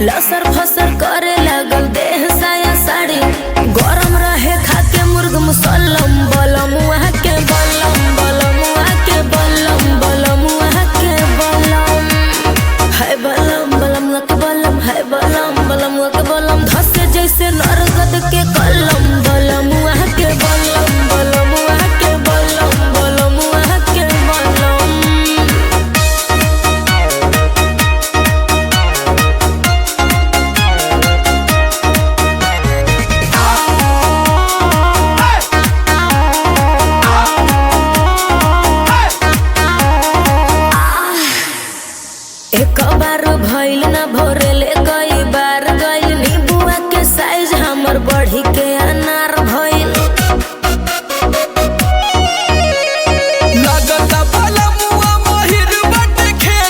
लसर फसर करे लागल देह साया साड़ी गरम रहे खाके मुर्ग मुसल्लम बलम वहाँ के बलम बलम वहाँ के बलम बलम वहाँ के बलम है बलम बलम वहाँ के बलम है बलम बलम वहाँ के बलम धसे जैसे नरगद के कलम बलम वहाँ के बलम बलम वहाँ के बलम बलम वहाँ के बलम। एक बार भइल ना भोरेले कई बार गइल नीबुआ के साइज हमर बढ़ी के अनार